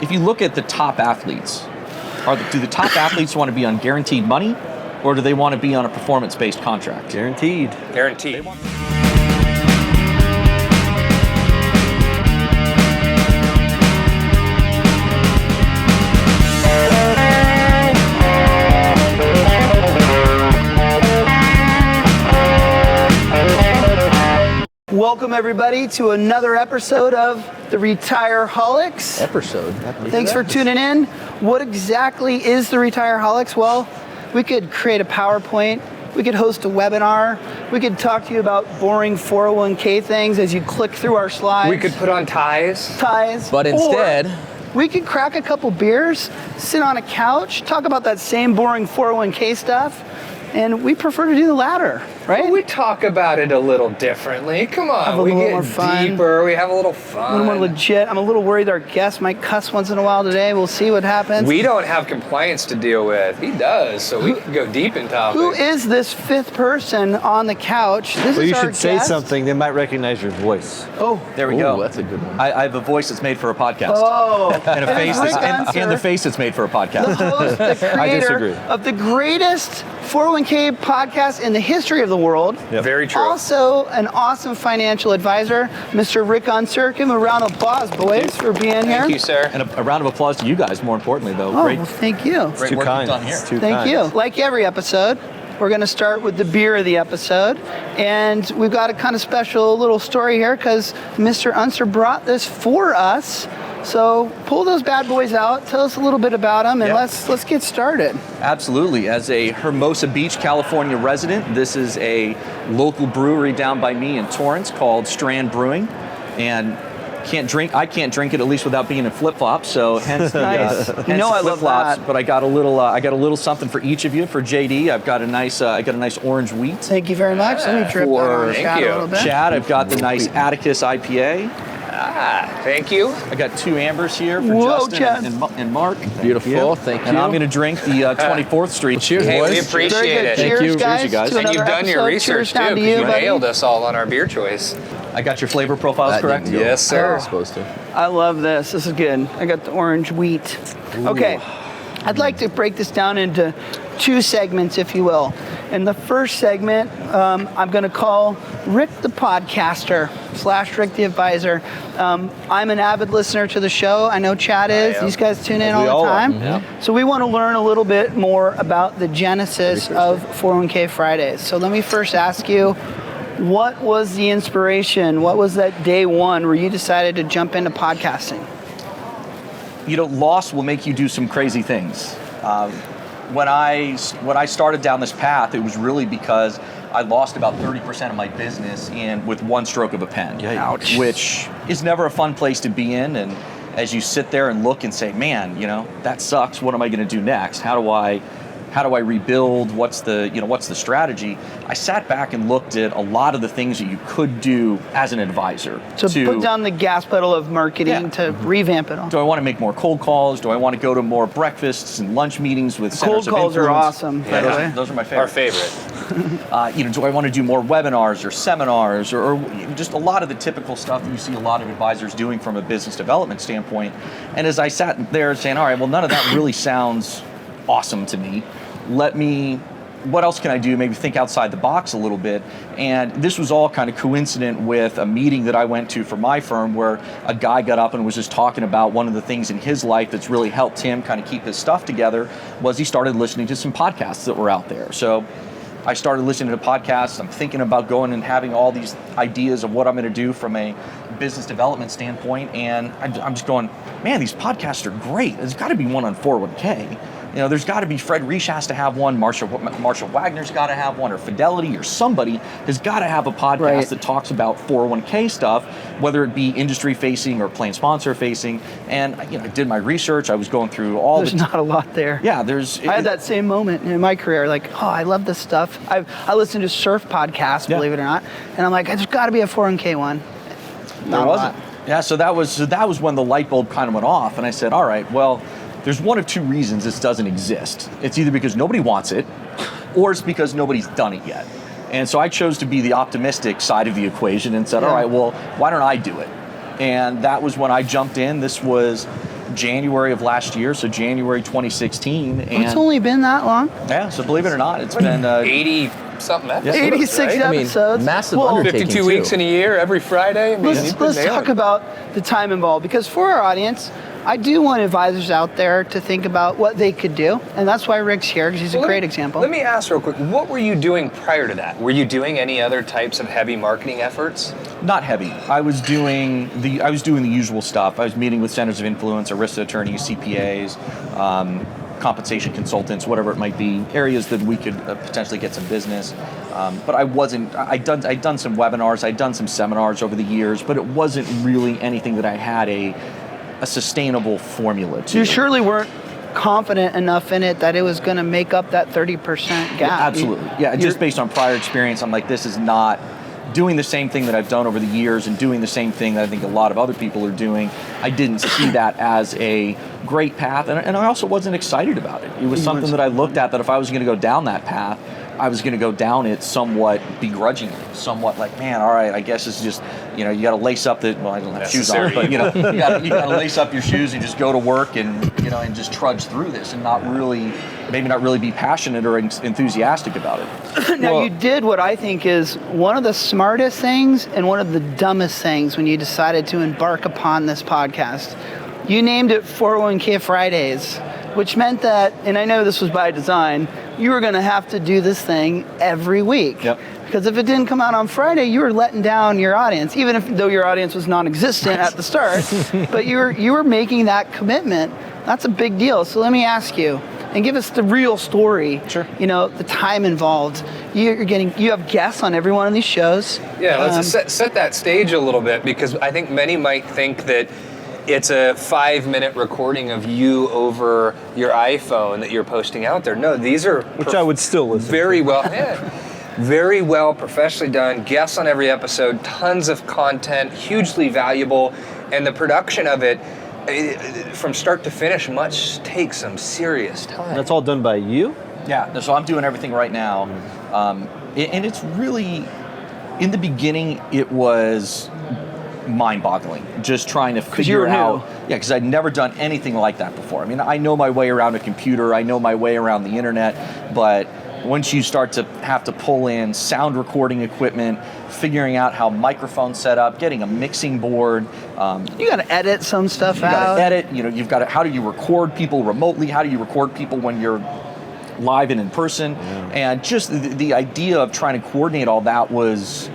if you look at the top athletes, do the top athletes want to be on guaranteed money, or do they want to be on a performance-based contract? Guaranteed. Guaranteed. Welcome everybody to another episode of the Retireholics. Thanks for tuning in. What exactly is the Retireholics? Well, we could create a PowerPoint, we could host a webinar, we could talk to you about boring 401k things as you click through our slides. We could put on ties. But instead, we could crack a couple beers, sit on a couch, talk about that same boring 401k stuff, and we prefer to do the latter, right? Well, we talk about it a little differently. Come on, we get deeper. We have a little fun. A little more legit. I'm a little worried our guest might cuss once in a while today. We'll see what happens. We don't have compliance to deal with. He does, so we can go deep in topics. Who is this fifth person on the couch? This well, is you our should say guest. something. They might recognize your voice. Oh, There we go. That's a good one. I have a voice that's made for a podcast. oh. And a face Rick that's, Unser, and the face that's made for a the podcast. host, the I disagree. creator of the greatest 401k podcast in the history of the world. Yep. Very true. Also, an awesome financial advisor, Mr. Rick Unser. Give him a round of applause, boys, for being here. Thank you, sir. And a round of applause to you guys, more importantly, though. Oh, Great, well, thank you. great Too work kind. you've done here. It's too Thank kind. you. Like every episode, we're going to start with the beer of the episode. And we've got a kind of special little story here because Mr. Unser brought this for us. So pull those bad boys out. Tell us a little bit about them, and Yep. let's get started. Absolutely. As a Hermosa Beach, California resident, this is a local brewery down by me in Torrance called Strand Brewing. And I can't drink it at least without being in flip-flops. So hence the, Nice. hence You know the I love flip-flops. that. But I got a little something for each of you. For JD, I've got a nice orange wheat. Thank you very much. Let me drip that on Thank Chad you. a little bit. Chad, I've got the nice Atticus IPA. Thank you. I got 2 ambers here for Whoa, Justin Chad. and Mark. Beautiful. Thank you. And I'm going to drink the 24th Street. Cheers, Hey, boys. we appreciate Very good. it. Cheers, Cheers, guys. you guys. To And you've another done your episode. research Cheers too, down to because you, you buddy. nailed us all on our beer choice. I got your flavor profiles correct? Yes, sir. Supposed to. I love this. This is good. I got the orange wheat. Okay. I'd like to break this down into 2 segments, if you will. In the first segment, I'm going to call Rick the podcaster / Rick the advisor. I'm an avid listener to the show. I know Chad is. am. These guys tune in As all we the all are. time. Yeah. So we want to learn a little bit more about the genesis of 401k Fridays. So let me first ask you, what was the inspiration? What was that day one where you decided to jump into podcasting? You know, loss will make you do some crazy things. When I started down this path, it was really because I lost about 30% of my business with one stroke of a pen. Ouch. Which is never a fun place to be in. And as you sit there and look and say, man, that sucks. What am I going to do next? How do I rebuild? What's the strategy? I sat back and looked at a lot of the things that you could do as an advisor. So put down the gas pedal of marketing Yeah. to revamp it all. Do I want to make more cold calls? Do I want to go to more breakfasts and lunch meetings with centers Cold of calls are influence? awesome, by Yeah, the way. those are my Our favorite. favorite. Do I want to do more webinars or seminars or just a lot of the typical stuff that you see a lot of advisors doing from a business development standpoint? And as I sat there saying, all right, well, none of that really sounds awesome to me. What else can I do? Maybe think outside the box a little bit. And this was all kind of coincident with a meeting that I went to for my firm where a guy got up and was just talking about one of the things in his life that's really helped him kind of keep his stuff together was he started listening to some podcasts that were out there. So I started listening to podcasts. I'm thinking about going and having all these ideas of what I'm going to do from a business development standpoint. And I'm just going, man, these podcasts are great. There's got to be one on 401k. There's got to be Fred Reich has to have one, Marshall Wagner's got to have one, or Fidelity, or somebody has got to have a podcast that talks about 401k stuff, whether it be industry facing or plan sponsor facing. And I did my research. I was going through all. There's not a lot there. Yeah, I had that same moment in my career. Like, I love this stuff. I listen to surf podcasts, believe it or not, and I'm like, there's got to be a 401k one. There wasn't. Yeah, so that was when the light bulb kind of went off, and I said, all right, well, there's one of 2 reasons this doesn't exist. It's either because nobody wants it, or it's because nobody's done it yet. And so I chose to be the optimistic side of the equation and said, all right, well, why don't I do it? And that was when I jumped in. This was January of last year, so January 2016. And It's only been that long. yeah, so believe it or not, it's been 80-something episodes, 86 right? episodes. massive Well, undertaking. 52 weeks in a year, every Friday. I mean, Let's talk about the time involved, because for our audience, I do want advisors out there to think about what they could do, and that's why Rick's here, because he's a great example. Let me ask real quick, what were you doing prior to that? Were you doing any other types of heavy marketing efforts? not heavy. I was doing the usual stuff. I was meeting with centers of influence, ERISA attorneys, CPAs, compensation consultants, whatever it might be, areas that we could potentially get some business. But I wasn't. I'd done some webinars, I'd done some seminars over the years, but it wasn't really anything that I had a sustainable formula to. You surely weren't confident enough in it that it was going to make up that 30% gap. Yeah, absolutely. Yeah, just based on prior experience, I'm like, this is not doing the same thing that I've done over the years and doing the same thing that I think a lot of other people are doing. I didn't see that as a great path, and I also wasn't excited about it. It was something that I looked at that if I was going to go down that path, I was going to go down it somewhat begrudgingly, somewhat like, man, all right, I guess it's just, you got to lace up the, well, I don't have shoes on, but you got to lace up your shoes and just go to work and, and just trudge through this and maybe not really be passionate or enthusiastic about it. Now, you did what I think is one of the smartest things and one of the dumbest things when you decided to embark upon this podcast. You named it 401k Fridays, which meant that, and I know this was by design, you were going to have to do this thing every week. Yep. Because if it didn't come out on Friday, you were letting down your audience, even though your audience was non-existent at the start. But you were making that commitment. That's a big deal. So let me ask you, and give us the real story. Sure. The time involved. You have guests on every one of these shows. Yeah, let's set that stage a little bit, because I think many might think that it's a 5-minute recording of you over your iPhone that you're posting out there. No, these are Which I would still listen very to. very well professionally done, guests on every episode, tons of content, hugely valuable, and the production of it from start to finish takes some serious time. That's all done by you? Yeah, so I'm doing everything right now. And it's really, in the beginning, it was mind-boggling, just trying to figure out. Yeah, because I'd never done anything like that before. I mean, I know my way around a computer, I know my way around the internet, but once you start to have to pull in sound recording equipment, figuring out how microphones set up, getting a mixing board. You got to edit some stuff out. You got to edit. You've got to. How do you record people remotely? How do you record people when you're live and in person? Yeah. And just the idea of trying to coordinate all that was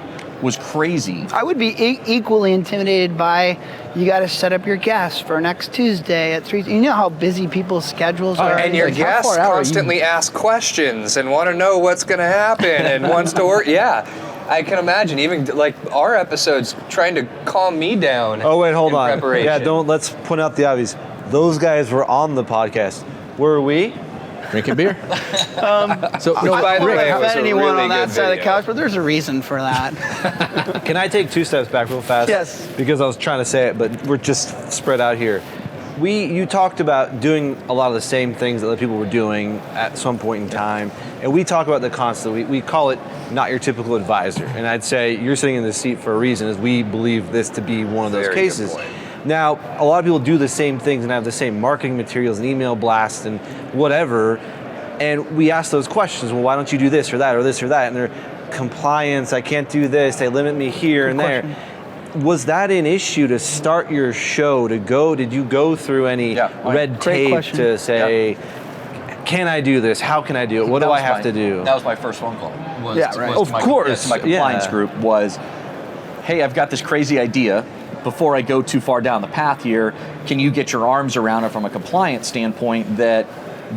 crazy. I would be equally intimidated by, you got to set up your guests for next Tuesday at 3. You know how busy people's schedules are. And your guests constantly ask questions and want to know what's going to happen and wants to work. Yeah, I can imagine even like our episodes trying to calm me down. Oh wait, hold on. Preparation. Yeah, let's point out the obvious. Those guys were on the podcast. Were we? Drinking beer. So, by the way, I it was haven't a anyone really on that good side of the video. couch, but there's a reason for that. Can I take 2 steps back real fast? Yes. Because I was trying to say it, but we're just spread out here. You talked about doing a lot of the same things that other people were doing at some point in time, and we talk about the constant. We call it not your typical advisor, and I'd say you're sitting in this seat for a reason, as we believe this to be one of those Very cases. good point. Now, a lot of people do the same things and have the same marketing materials and email blasts and whatever, and we ask those questions. Well, why don't you do this or that or this or that? And they're compliance. I can't do this. They limit me here and there. Was that an issue to start your show? Did you go through any red tape to say, can I do this? How can I do it? What do I have to do? That was my first phone call. Of course. To my compliance group was, hey, I've got this crazy idea. Before I go too far down the path here, can you get your arms around it from a compliance standpoint that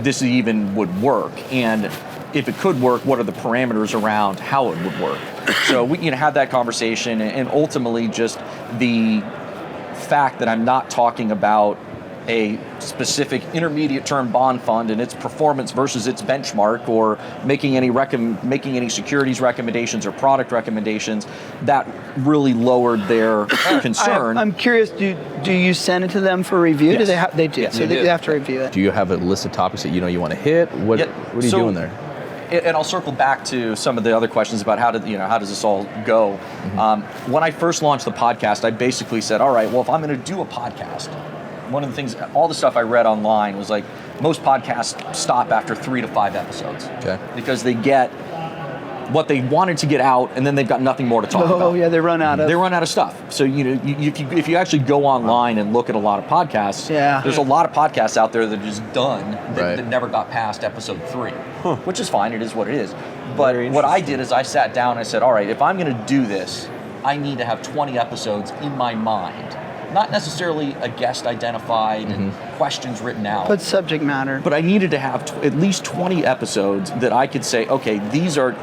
this even would work? And if it could work, what are the parameters around how it would work? So we had that conversation, and ultimately just the fact that I'm not talking about a specific intermediate term bond fund and its performance versus its benchmark, or making any securities recommendations or product recommendations, that really lowered their concern. I'm curious, do you send it to them for review? Yes. They do. So they have to review it. Do you have a list of topics that you want to hit? What are you doing there? And I'll circle back to some of the other questions about how does this all go. Mm-hmm. When I first launched the podcast, I basically said, all right, well, if I'm going to do a podcast, one of the things, all the stuff I read online was like, most podcasts stop after 3 to 5 episodes. Okay. Because they get what they wanted to get out, and then they've got nothing more to talk about. Oh yeah, they run out of stuff. So if you actually go online and look at a lot of podcasts, there's a lot of podcasts out there that are just done that never got past episode 3, which is fine. It is what it is. But what I did is I sat down and I said, all right, if I'm going to do this, I need to have 20 episodes in my mind. Not necessarily a guest identified and questions written out. But subject matter. But I needed to have at least 20 episodes that I could say, okay, these are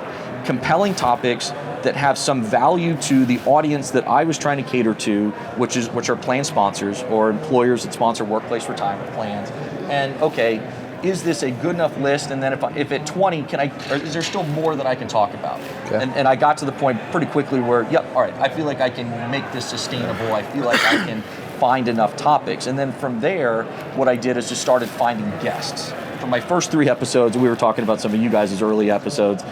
compelling topics that have some value to the audience that I was trying to cater to, which are plan sponsors or employers that sponsor workplace retirement plans. And okay, is this a good enough list? And then if at 20, is there still more that I can talk about? Okay. And I got to the point pretty quickly where, all right, I feel like I can make this sustainable. I feel like I can find enough topics. And then from there, what I did is just started finding guests. For my first 3 episodes, we were talking about some of you guys' early episodes.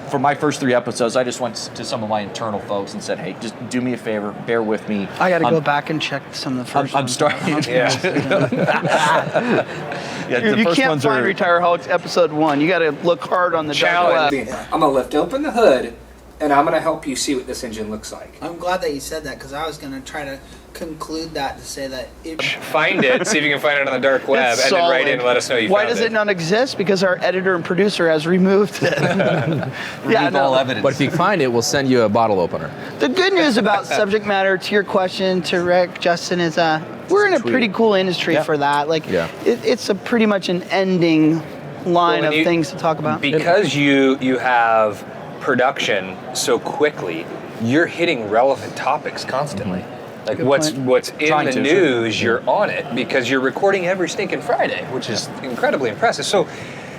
For my first 3 episodes, I just went to some of my internal folks and said, hey, just do me a favor, bear with me. I got to go back and check some of the first ones. I'm starting. You can't find Retireholics episode 1. You got to look hard on the dark web. I'm gonna lift open the hood, and I'm gonna help you see what this engine looks like. I'm glad that you said that, because I was going to try to conclude that to say that Find it, see if you can find it on the dark web, It's and then write in solid. and let us know you Why found does it not exist? Because our editor and producer has removed it. Remove all evidence. But if you find it, we'll send you a bottle opener. The good news about subject matter, to your question, to Rick, Justin, is we're in a pretty cool industry for that. Like, it's a pretty much an ending line of things to talk about. Because you have production so quickly, you're hitting relevant topics constantly. Like what's in the news, you're on it because you're recording every stinking Friday, which is incredibly impressive. So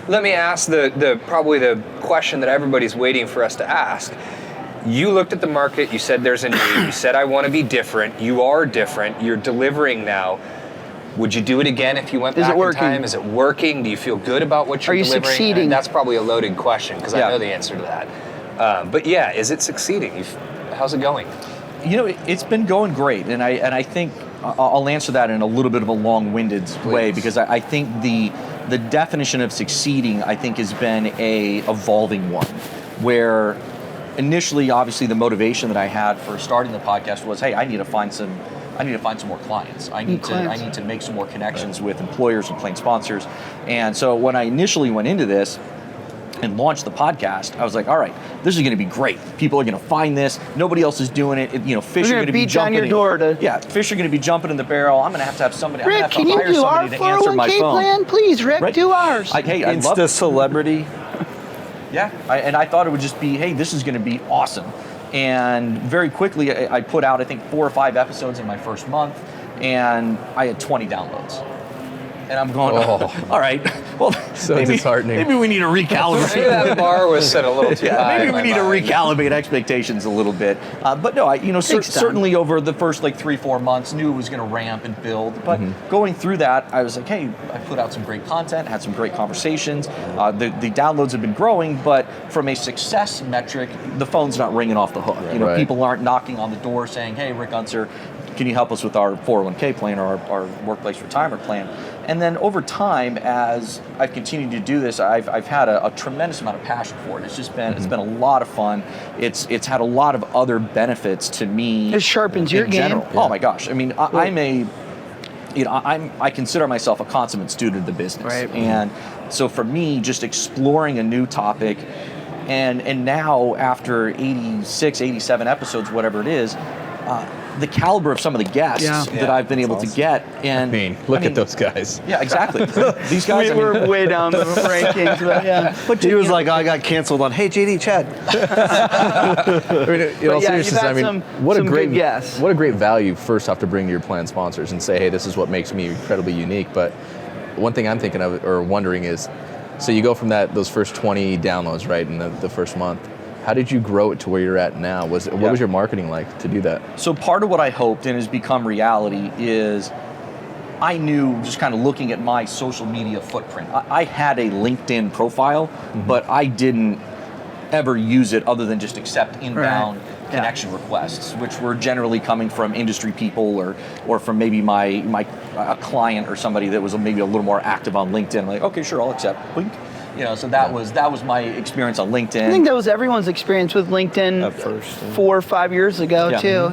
let me ask the probably the question that everybody's waiting for us to ask. You looked at the market, you said there's a need, you said I want to be different, you are different, you're delivering now. Would you do it again if you went back in time? Is it working? Do you feel good about what you're delivering? Are you succeeding? And that's probably a loaded question because I know the answer to that. But yeah, is it succeeding? How's it going? It's been going great, and I think I'll answer that in a little bit of a long-winded way because I think the definition of succeeding I think has been a evolving one, where initially obviously the motivation that I had for starting the podcast was, hey, I need to find some more clients. I need to make some more connections with employers and plan sponsors, and so when I initially went into this and launched the podcast, I was like, all right, this is going to be great. People are going to find this. Nobody else is doing it. Fish are going to be jumping on your door fish are going to be jumping in the barrel. I'm going to have somebody. Rick, can you do our 401k plan, please? Rick, do ours. Insta celebrity. Yeah, and I thought it would just be, hey, this is going to be awesome. And very quickly, I put out, I think, 4 or 5 episodes in my first month, and I had 20 downloads. And I'm going, all right, well, so disheartening. Maybe we need to recalibrate. Maybe that bar was set a little too high. Maybe we need to recalibrate expectations a little bit. But no, certainly over the first 3-4 months, knew it was going to ramp and build. But going through that, I was like, hey, I put out some great content, had some great conversations. The downloads have been growing, but from a success metric, the phone's not ringing off the hook. People aren't knocking on the door saying, hey, Rick Unser, can you help us with our 401k plan or our workplace retirement plan? And then over time, as I've continued to do this, I've had a tremendous amount of passion for it. It's just been it's been a lot of fun. It's had a lot of other benefits to me. It sharpens your game. General. Yeah. Oh my gosh! I mean, I consider myself a consummate student of the business, right. And so for me, just exploring a new topic. And now after 86, 87 episodes, whatever it is, the caliber of some of the guests that I've been able to get. And look at those guys. Yeah, exactly. These guys we're way down the rankings, but But he was like, I got canceled on, hey, JD, Chad. In all seriousness, what a great guess. What a great value first off to bring to your plan sponsors and say, hey, this is what makes me incredibly unique. But one thing I'm thinking of or wondering is, so you go from those first 20 downloads, right, in the first month. How did you grow it to where you're at now? What was your marketing like to do that? So part of what I hoped and has become reality is I knew, just kind of looking at my social media footprint, I had a LinkedIn profile, but I didn't ever use it other than just accept inbound connection requests, which were generally coming from industry people or from maybe my client or somebody that was maybe a little more active on LinkedIn. I'm like, okay, sure, I'll accept. Blink. So that was my experience on LinkedIn. I think that was everyone's experience with LinkedIn At first, 4 or 5 years ago too.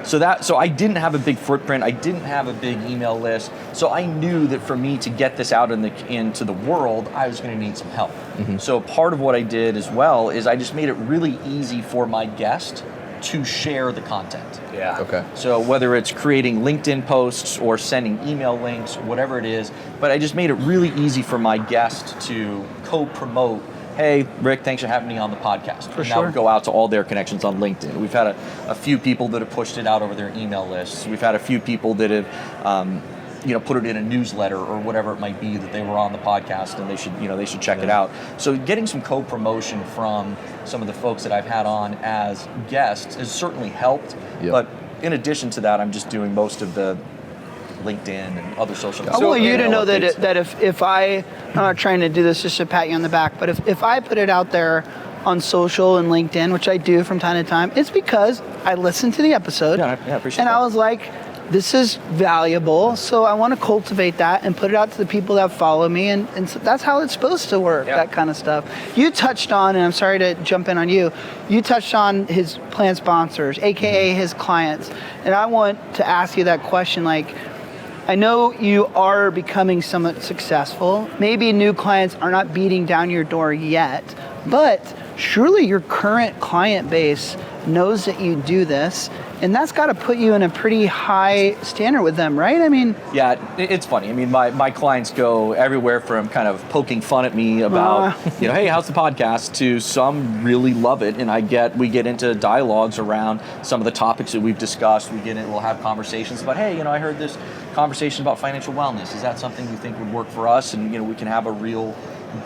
So I didn't have a big footprint. I didn't have a big email list. So I knew that for me to get this out into the world, I was going to need some help. Mm-hmm. So part of what I did as well is I just made it really easy for my guest to share the content. Yeah. Okay. So whether it's creating LinkedIn posts or sending email links, whatever it is, but I just made it really easy for my guest to co-promote. Hey, Rick, thanks for having me on the podcast. For and sure. that would go out to all their connections on LinkedIn. We've had a few people that have pushed it out over their email lists. We've had a few people that have, put it in a newsletter or whatever it might be that they were on the podcast and they should check it out. So getting some co-promotion from some of the folks that I've had on as guests has certainly helped. Yep. But in addition to that, I'm just doing most of the LinkedIn and other social. I want you to know that if I'm not trying to do this just to pat you on the back, but if I put it out there on social and LinkedIn, which I do from time to time, it's because I listened to the episode I appreciate and that. I was like, this is valuable, so I want to cultivate that and put it out to the people that follow me, and so that's how it's supposed to work, that kind of stuff. You touched on, and I'm sorry to jump in on you touched on his plan sponsors, AKA his clients, and I want to ask you that question, like, I know you are becoming somewhat successful. Maybe new clients are not beating down your door yet, but surely your current client base knows that you do this, and that's got to put you in a pretty high standard with them, right? I mean, yeah, it's funny. I mean, my clients go everywhere from kind of poking fun at me about, hey, how's the podcast, to some really love it, and we get into dialogues around some of the topics that we've discussed. We'll have conversations about, hey, I heard this conversation about financial wellness. Is that something you think would work for us? And we can have a real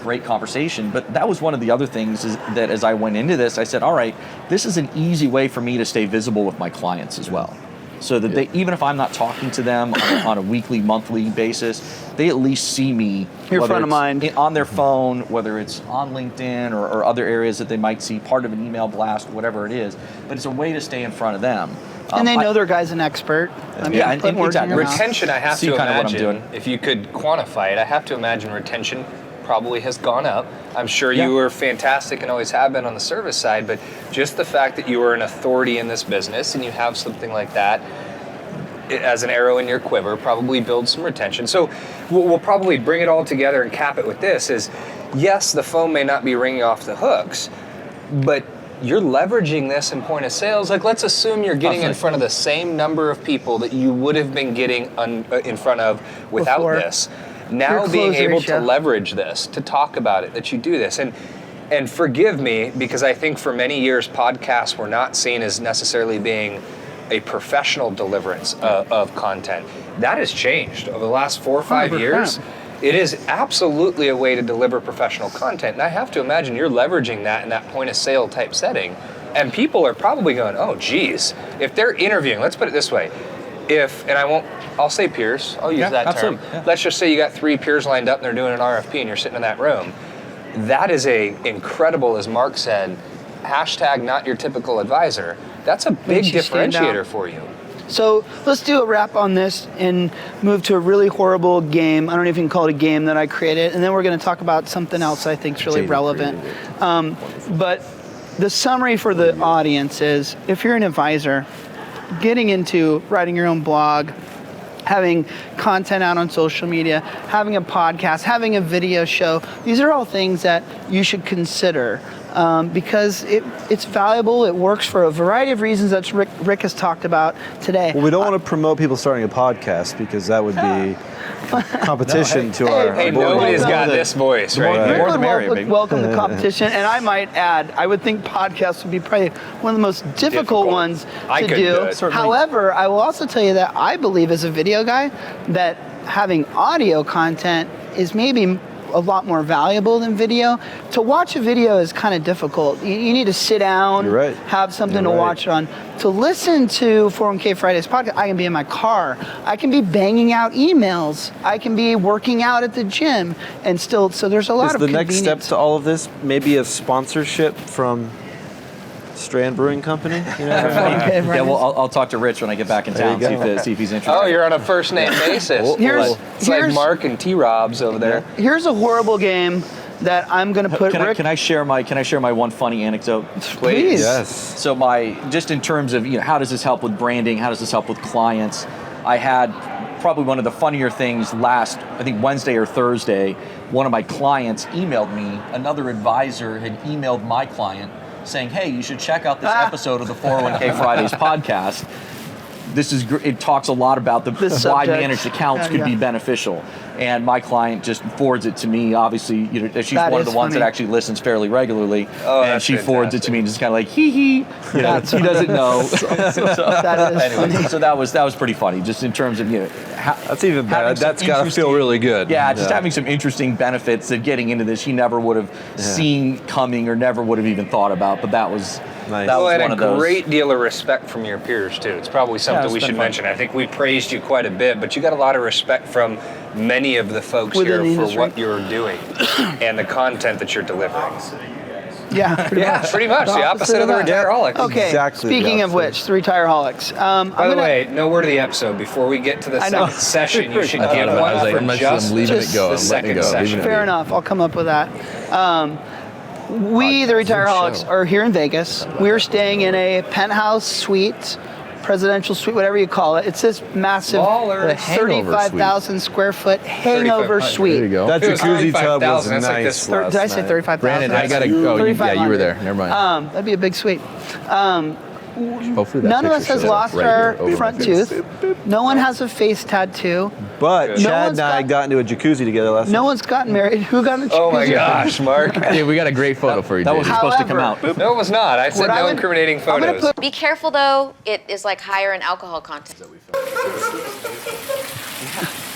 great conversation. But that was one of the other things is that as I went into this, I said, all right, this is an easy way for me to stay visible with my clients as well. So that they, even if I'm not talking to them on a weekly, monthly basis, they at least see me. You're front of mind. On their phone, whether it's on LinkedIn or other areas that they might see, part of an email blast, whatever it is. But it's a way to stay in front of them. And they know their guy's an expert. Exactly. Retention, I have to kind of what I'm imagine, doing. if you could quantify it, I have to imagine retention probably has gone up. I'm sure you were fantastic and always have been on the service side, but just the fact that you are an authority in this business and you have something like that as an arrow in your quiver probably builds some retention. So we'll probably bring it all together and cap it with this is, yes, the phone may not be ringing off the hooks, but you're leveraging this in point of sales. Like, let's assume you're getting in front of the same number of people that you would have been getting in front of without Before. this. Now being close able ratio. to leverage this, to talk about it, that you do this. And forgive me, because I think for many years podcasts were not seen as necessarily being a professional deliverance of content. That has changed over the last 4 or 5 years. It is absolutely a way to deliver professional content. And I have to imagine you're leveraging that in that point of sale type setting. And people are probably going, oh, geez, if they're interviewing, let's put it this way. I'll say peers, I'll use that term. Yeah. Let's just say you got 3 peers lined up and they're doing an RFP and you're sitting in that room. That is a incredible, as Mark said, hashtag not your typical advisor. That's a big Makes you stand differentiator out. for you. So let's do a wrap on this and move to a really horrible game. I don't know if you can call it a game that I created. And then we're going to talk about something else I think is really JD relevant. But the summary for the audience is, if you're an advisor, getting into writing your own blog, having content out on social media, having a podcast, having a video show, these are all things that you should consider. Because it's valuable, it works for a variety of reasons that Rick has talked about today. Well, we don't want to promote people starting a podcast because that would be competition to our. Hey, board. nobody's got this voice, right? more- here. more the merrier, baby. Welcome to competition. And I might add, I would think podcasts would be probably one of the most difficult ones I to couldn't do. do it. Certainly. However, I will also tell you that I believe as a video guy that having audio content is maybe a lot more valuable than video. To watch a video is kind of difficult. You need to sit down, You're right. have something You're to right. watch on. To listen to 401k Fridays podcast, I can be in my car. I can be banging out emails. I can be working out at the gym and still, so there's a lot Is of the next step convenience. to all of this maybe a sponsorship from Strand Brewing Company. You know. Okay, Yeah, well, I'll talk to Rich when I get back in town, see if he's interested. Oh, you're on a first name basis. It's like here's- Mark and T. Rob's over there. Here's a horrible game that I'm going to put Rick. Can I share my one funny anecdote? Please. Yes. So just in terms of, how does this help with branding? How does this help with clients? I had probably one of the funnier things last, I think Wednesday or Thursday, one of my clients emailed me, another advisor had emailed my client saying, hey, you should check out this episode of the 401k Fridays podcast. It talks a lot about This why subject. managed accounts could be beneficial. And my client just forwards it to me. Obviously, she's That one of is the ones funny. that actually listens fairly regularly. Oh, and that's she forwards it to me and just kind of like, hee hee. He doesn't know. That is Anyway, funny. so that was pretty funny, just in terms of That's even better. having some That's got to feel interesting- really good. Yeah, just having some interesting benefits that getting into this he never would have seen coming or never would have even thought about. But that was Nice. that Well, was and one a of those. great deal of respect from your peers too. It's probably something it's we been should fun. mention. I think we praised you quite a bit, but you got a lot of respect from many of the folks Within here the for industry. what you're doing and the content that you're delivering. Yeah, pretty much. Pretty much the opposite of the that. Retireholics. Okay, Exactly the speaking of opposite. which, the Retireholics. By the way, no word of the episode. Before we get to the I know. second session, you should I give thought about it. I one was like, for I'm just leaving it go. the I'm letting second it go. session. Leaving it Fair enough. I'll come up with that. We, the Retireholics, are here in Vegas. We're staying in a penthouse suite, presidential suite, whatever you call it. It's this massive Baller. The Hangover 35,000 square foot hangover 3,500. suite. There you go. That It was jacuzzi tub was 35,000. That's like nice. this last Did I say night. 35,000? Brandon, I gotta go. Yeah, you were there. Never mind. That'd be a big suite. Hopefully that None of us picture has shows up lost right our here over front my face. tooth. No one has a face tattoo. But No Chad one's and I got into a jacuzzi together last No night. one's gotten married. Who got a jacuzzi? Oh my gosh, Mark. Hey, we got a great photo for you, That JD. wasn't supposed to come However- out. No, it was not. I said What I no would- incriminating I'm gonna photos. Be careful though, it is like higher in alcohol content.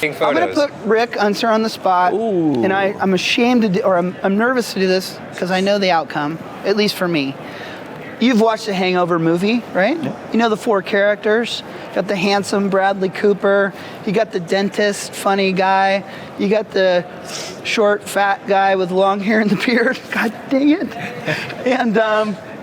I'm going to put Rick Unser on the spot, and I'm ashamed to do, or I'm nervous to do this because I know the outcome, at least for me. You've watched the Hangover movie, right? Yeah. You know the four characters. You got the handsome Bradley Cooper. You got the dentist, funny guy. You got the short, fat guy with long hair and the beard. God dang it! And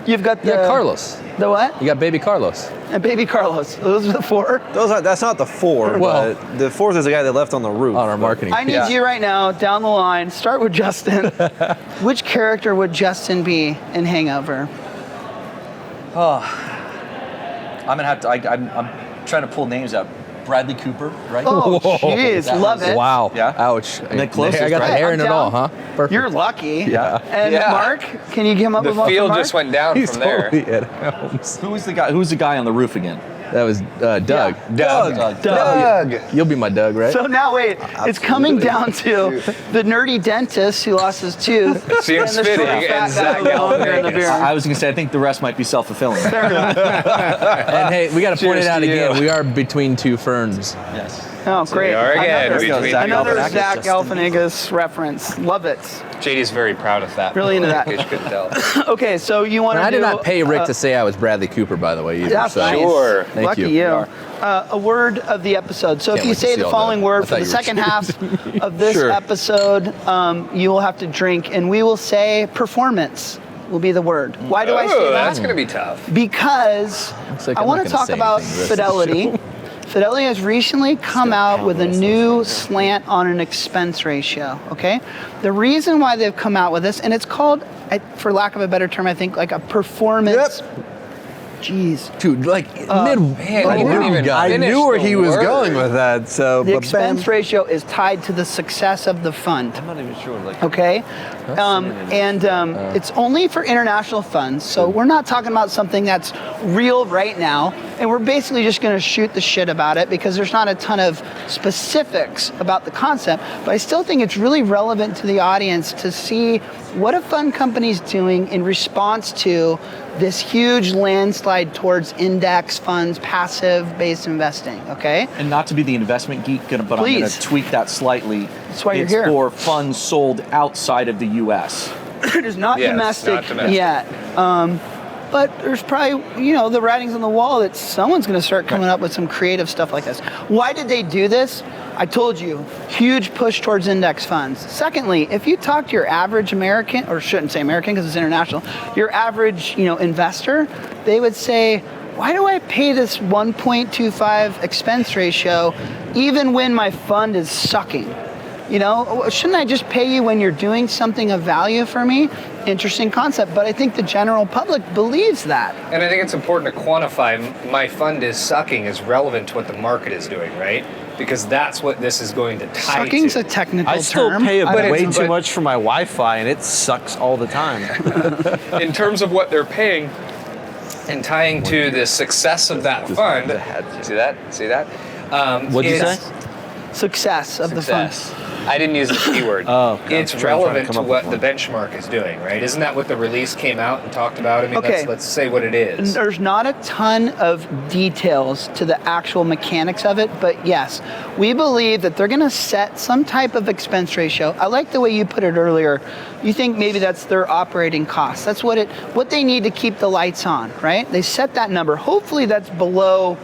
you've got the You got Carlos. The what? You got baby Carlos. And baby Carlos. Those are the four. That's not the four. Well- but the fourth is the guy that left on the roof. On our marketing. I need you right now, down the line. Start with Justin. Which character would Justin be in Hangover? I'm gonna have to. I'm trying to pull names out. Bradley Cooper, right? Oh, jeez, That love was- it. Wow. Yeah. Ouch. And then closest, I got the right? hair in I'm it all, down. huh? Perfect. You're lucky. Yeah. And Yeah. Mark, can you come up The with one for field Mark? just went down He's from there. totally at Helms. Who was the guy? Who's the guy on the roof again? That was Doug. Doug. You'll be my Doug, right? So now wait, it's coming down to the nerdy dentist who lost his tooth Seems and the short, fitting, fat and guy Zach with long hair and the Galifianakis. beard. I was gonna say I think the rest might be self-fulfilling. And hey, we got to point Cheers it out to you. again. We are between two ferns. Yes. Oh, great. we are again Another, between Zach another Galifianakis, Zach Justin. Galifianakis reference. Love it. JD's very proud of that. Really into that. In case you couldn't tell. Okay, so you want And to I do... did not pay Rick to say I was Bradley Cooper, by the way, either. That's so. nice. Sure. Thank Lucky you. you. A word of the episode. So if Can't you wait to say see the all following that. word I for thought the you were second half of this Sure. episode, you will have to drink, and we will say performance will be the word. Why do I say Ooh, that? that's going to be tough. Because Looks like I I'm want not to gonna talk say about anything the rest of the Fidelity. show. Fidelity has recently come out with a new slant on an expense ratio, okay? The reason why they've come out with this, and it's called, for lack of a better term, I think, like a performance. Jeez. Dude, like, Man, you didn't even I finish knew where the he was word. going with that. So, The but expense bam. ratio is tied to the success of the fund. I'm not even sure. Like, Okay, it's only for international funds, so we're not talking about something that's real right now, and we're basically just going to shoot the shit about it because there's not a ton of specifics about the concept, but I still think it's really relevant to the audience to see what a fund company's doing in response to this huge landslide towards index funds, passive-based investing, okay? And not to be the investment geek, but I'm going Please. to tweak that slightly. That's why you're it's here. for funds sold outside of the U.S. It is not Yes, domestic not domestic. yet. but there's probably, the writing's on the wall that someone's going to start coming up with some creative stuff like this. Why did they do this? I told you, huge push towards index funds. Secondly, if you talk to your average American, or shouldn't say American because it's international, your average, investor, they would say, why do I pay this 1.25 expense ratio even when my fund is sucking? Shouldn't I just pay you when you're doing something of value for me? Interesting concept, but I think the general public believes that. And I think it's important to quantify my fund is sucking is relevant to what the market is doing, right? Because that's what this is going to tie Sucking's to. a technical term. I still pay But way it's- too but- much for my Wi-Fi, and it sucks all the time. In terms of what they're paying and tying to the success of that fund. See that? What'd you say? Success of the fund. I didn't use the keyword. Oh, okay. It's I'm trying to relevant come to up what with the one. benchmark is doing, right? Isn't that what the release came out and talked about? I mean, Okay. let's say what it is. There's not a ton of details to the actual mechanics of it, but yes, we believe that they're going to set some type of expense ratio. I like the way you put it earlier. You think maybe that's their operating costs. That's what they need to keep the lights on, right? They set that number. Hopefully that's below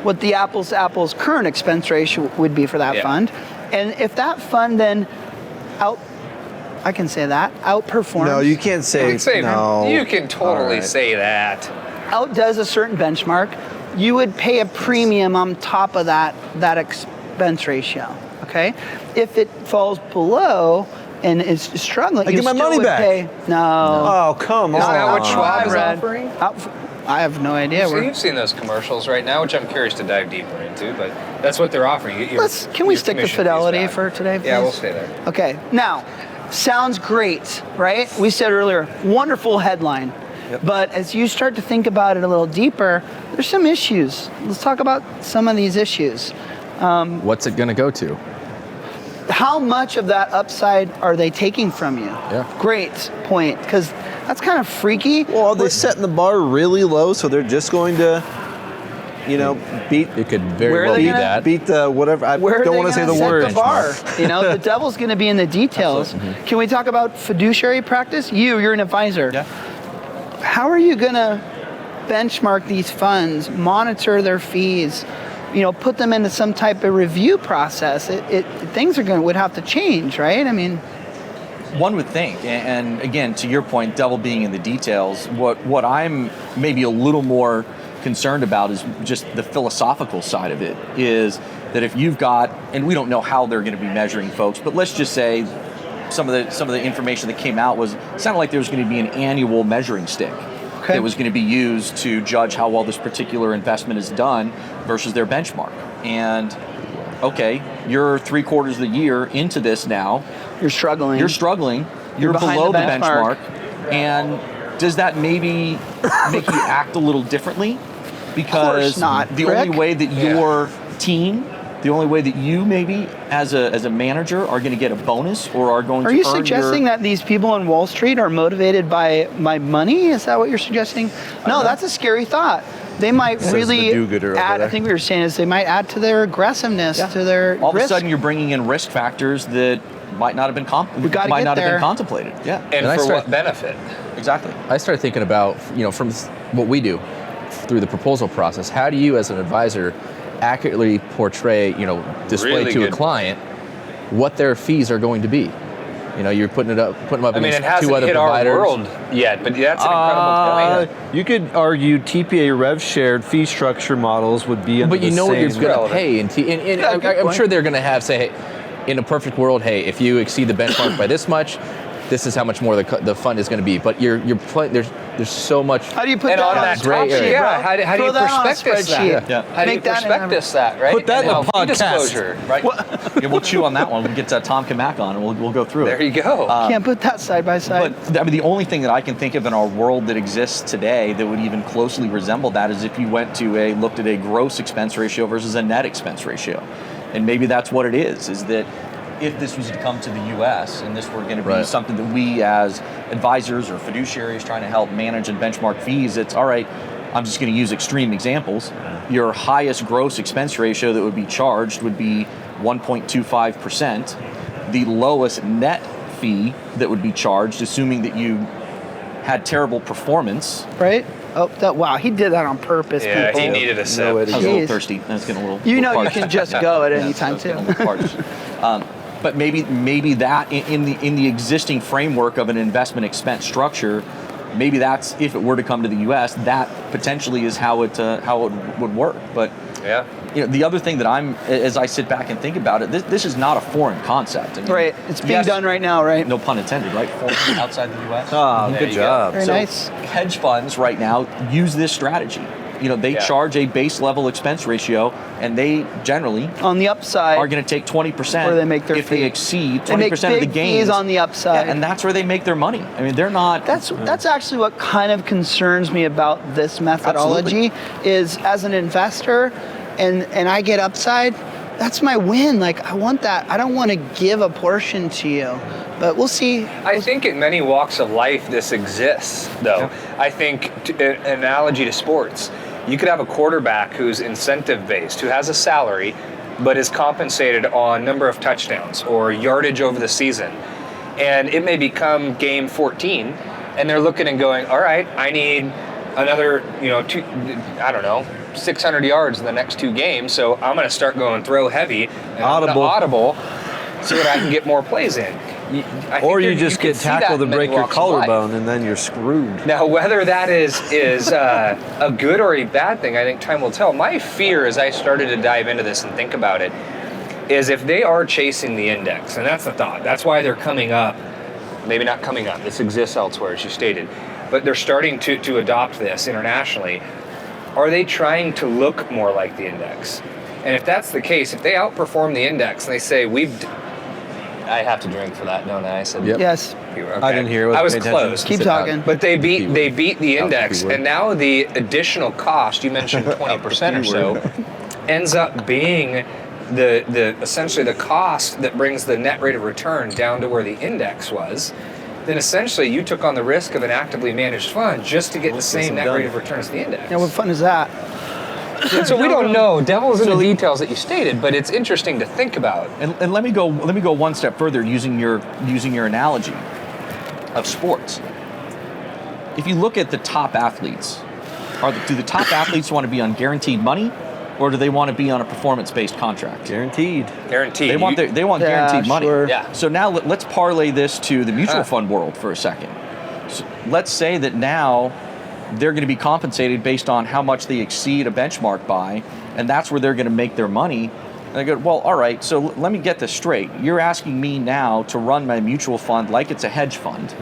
what the apples to apples current expense ratio would be for that fund. And if that fund then outperforms. No, you can't say no. You can totally All right. say that. Outdoes a certain benchmark, you would pay a premium on top of that expense ratio. Okay, if it falls below and is struggling, I you get my still money would back. pay. No. Oh, come on. Isn't that what Schwab is Brad. offering? I have no idea. So you've seen those commercials right now, which I'm curious to dive deeper into, but that's what they're offering. Can we stick to Fidelity for today, please? Yeah, we'll stay there. Okay, now, sounds great, right? We said earlier, wonderful headline. But as you start to think about it a little deeper, there's some issues. Let's talk about some of these issues. What's it going to go to? How much of that upside are they taking from you? Yeah. Great point, because that's kind of freaky. Well, are they setting the bar really low so they're just going to, beat It could Where very are well they be gonna- that. beat the whatever? I Where are don't they want to say the gonna set word. the bar? The devil's going to be in the details. Can we talk about fiduciary practice? You're an advisor. Yeah. How are you going to benchmark these funds, monitor their fees, put them into some type of review process? Things would have to change, right? I mean, One would think, and again, to your point, devil being in the details, what I'm maybe a little more concerned about is just the philosophical side of it, is that if you've got, and we don't know how they're going to be measuring folks, but let's just say some of the information that came out sounded like there was going to be an annual measuring stick that was going to be used to judge how well this particular investment is done versus their benchmark. And okay, you're 3/4 of the year into this now. you're struggling. You're behind below the the benchmark. And does that maybe make you act a little differently? Because not, the Rick. only way that your team, the only way that you maybe as a manager are going to get a bonus or are going Are to you earn suggesting that these people on Wall Street are motivated by my money? Is that what you're suggesting? No, that's a scary thought. They might Says really the do-gooder over add, I there. think we were saying is they might add to their aggressiveness, to their all of risk. a sudden you're bringing in risk factors that might not have been gotta might get not have there. been contemplated. Yeah, And I for start- what benefit? exactly. I started thinking about, from what we do through the proposal process, how do you as an advisor accurately portray, display Really to a good. client what their fees are going to be? You're putting them up I mean, it against hasn't two other hit providers. our world yet, but that's an incredible point. You could argue TPA rev shared fee structure models would be under But you the know what you're same- going to pay, and I'm sure they're going to have say, hey, in a perfect world, hey, if you exceed the benchmark by this much, this is how much more the fund is going to be. But you're playing. There's so much. How do you put And that on on that a gray topic, area. yeah, how do Throw you that on a prospectus that? spreadsheet. Yeah. How do you Make that in a- prospectus that, right? Put that in And a fee podcast. disclosure, right? Yeah, we'll chew on that one. We'll get Tom Kamak on, and we'll go through it. There you go. Can't put that side by side. But I mean, the only thing that I can think of in our world that exists today that would even closely resemble that is if you went to looked at a gross expense ratio versus a net expense ratio, and maybe that's what it is that if this was to come to the U.S. and this were going to be Right. something that we as advisors or fiduciaries trying to help manage and benchmark fees, it's all right. I'm just going to use extreme examples. Your highest gross expense ratio that would be charged would be 1.25%. The lowest net fee that would be charged, assuming that you had terrible performance, right? Wow, he did that on purpose. Yeah, people. he needed a sip. No way to I was a go. little Jeez. thirsty. And it's getting a little. You little know you parched. can just go at any Yeah, time it's too. getting a little parched. But maybe that in the existing framework of an investment expense structure, maybe that's, if it were to come to the U.S., that potentially is how it would work. But Yeah. the other thing that as I sit back and think about it, this is not a foreign concept. I mean, Right, it's being yes, done right now, right? No pun intended, right? Foreign outside the U.S. Oh, There good you job. Very So nice. hedge funds right now use this strategy. They Yeah. charge a base level expense ratio, and they generally On the upside, are going to take 20% Where they make their if they fee. exceed they make 20% of the big gains. fees on the upside. Yeah, and that's where they make their money. I mean, they're not. That's actually what kind of concerns me about this methodology is as an investor and I get upside, that's my win. Like I want that. I don't want to give a portion to you. But we'll see. I think in many walks of life this exists, though. I think an analogy to sports. You could have a quarterback who's incentive based, who has a salary, but is compensated on number of touchdowns or yardage over the season. And it may become game 14, and they're looking and going, all right, I need another, 600 yards in the next 2 games, so I'm going to start going throw heavy and audible so that I can get more plays in. Or you just get tackled and break your walks of life. collarbone, and then you're screwed. Now, whether that is a good or a bad thing, I think time will tell. My fear, as I started to dive into this and think about it, is if they are chasing the index, and that's the thought. That's why they're coming up. Maybe not coming up. This exists elsewhere, as you stated, but they're starting to adopt this internationally. Are they trying to look more like the index? And if that's the case, if they outperform the index and they say I have to drink for that, don't I? I said, Yep. Yes. Okay. I didn't hear it. I was Pay attention. close. Keep talking. But they beat the index, keyword. and now the additional cost, you mentioned 20% or so, ends up being the essentially the cost that brings the net rate of return down to where the index was. Then essentially you took on the risk of an actively managed fund just to get the same net rate of return as the index. Yeah, what fun is that? So we don't know. Devil's in the details that you stated, but it's interesting to think about. And let me go one step further using your analogy of sports. If you look at the top athletes, do the top athletes want to be on guaranteed money, or do they want to be on a performance-based contract? Guaranteed. Guaranteed. They want guaranteed money. Sure. Yeah. So now let's parlay this to the mutual fund world for a second. So let's say that now they're going to be compensated based on how much they exceed a benchmark by, and that's where they're going to make their money. And I go, well, all right, so let me get this straight. You're asking me now to run my mutual fund like it's a hedge fund.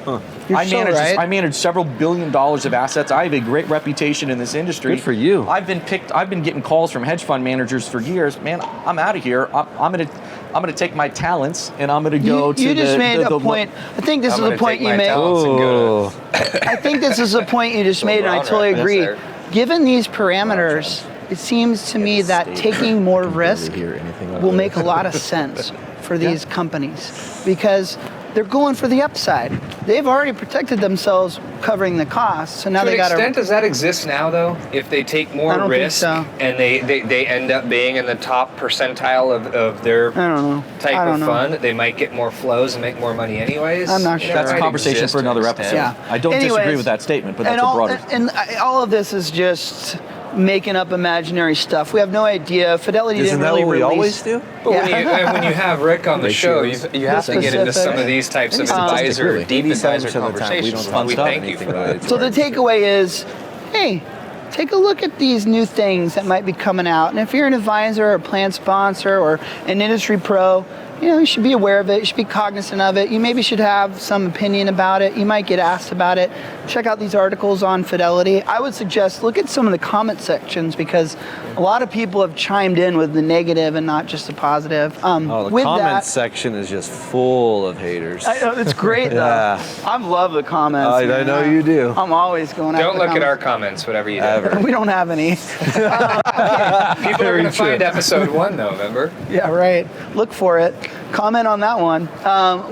I manage several $1 billion of assets. I have a great reputation in this industry. Good for you. I've been getting calls from hedge fund managers for years. Man, I'm out of here. I'm gonna take my talents and I'm gonna go to you just made the a point. I think this is a point you made. Oh, I think this is a point you just made, and I Brown totally reference agree. there. Given these parameters, it seems to me that taking more risk hear anything will make a lot of sense for these companies because they're going for the upside. They've already protected themselves covering the costs, so now To they an got extent, does that exist now, though? If they take I more don't think risk so. and they end up being in the top percentile of their I don't know. type I don't of know. fund, they might get more flows and make more money anyways. I'm not sure. That's a Might conversation exist for another to an extent. episode. Yeah. I don't Anyways, disagree with that statement, but that's a broader. And all of this is just making up imaginary stuff. We have no idea. Fidelity isn't didn't that really what we release. always do? But Yeah. when you have Rick on the show, you have to get into some of these types of advisor, deep 87% advisor of the time, we conversations. don't We talk thank you anything for that. related to So the our- takeaway is, hey, take a look at these new things that might be coming out. And if you're an advisor or a plan sponsor or an industry pro, you should be aware of it. You should be cognizant of it. You maybe should have some opinion about it. You might get asked about it. Check out these articles on Fidelity. I would suggest look at some of the comment sections because a lot of people have chimed in with the negative and not just the positive. Oh, the with comments that, section is just full of haters. I know, it's great though. Yeah. I love the comments. I man. know you do. I'm always going after Don't the look at our comments. comments, whatever you do. Ever. We don't have any. People are going to find episode 1, though, remember? Yeah, right. Look for it. Comment on that one.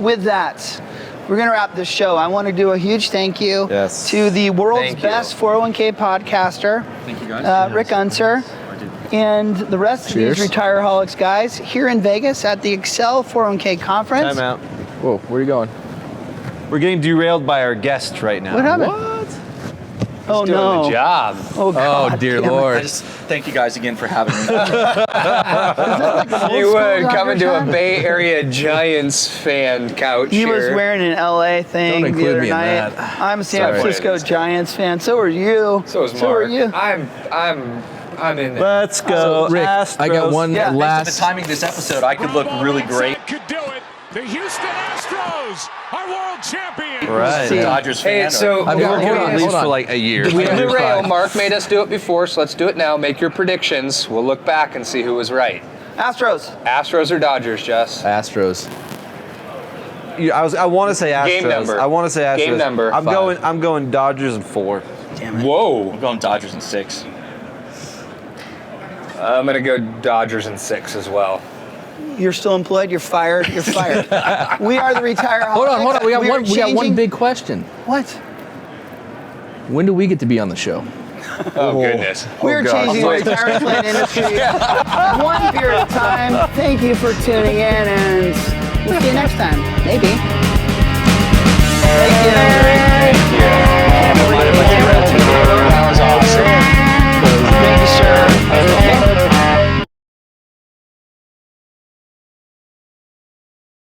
With that, we're going to wrap this show. I want to do a huge thank you Yes. to the world's Thank you. best 401k podcaster, Thank you, guys. Rick Unser, and the rest Cheers. of these Retireholics guys here in Vegas at the Excel 401k conference. Time out. Whoa, where are you going? We're getting derailed by our guest right now. What happened? What? Oh Doing no. the job. Oh God. Oh dear damn it. I Lord. just thank you guys again for having me. You would come into a Dodgers Bay Area Giants fan couch He was here. wearing an LA thing Don't the include other me in night. that. I'm a San Sorry. Francisco Giants fan. So are you. So is So Mark. are you. I'm in there. Let's go. Rick, Astros. I got one Yeah. Based on the last. timing of this episode, I could look really great. Could do it. The Houston Astros are world champions. Right. See. Dodgers fan. Hey, or- so I've got- We're hold going on, at least hold on. for like a year. we have the rail. Mark made us do it before, so let's do it now. Make your predictions. We'll look back and see who was right. Astros. Astros or Dodgers, Jess? Astros. I want to say Astros. Game number. I want to say Astros. Game number. I'm 5. going Dodgers in 4. Whoa. I'm going Dodgers in 6. I'm going to go Dodgers in 6 as well. You're still employed. You're fired. You're fired. We are the Retireholics. Hold on. We got are one. We got one changing- big question. What? When do we get to be on the show? Oh, goodness. We're changing the retirement plan industry one beer at a time. Thank you for tuning in and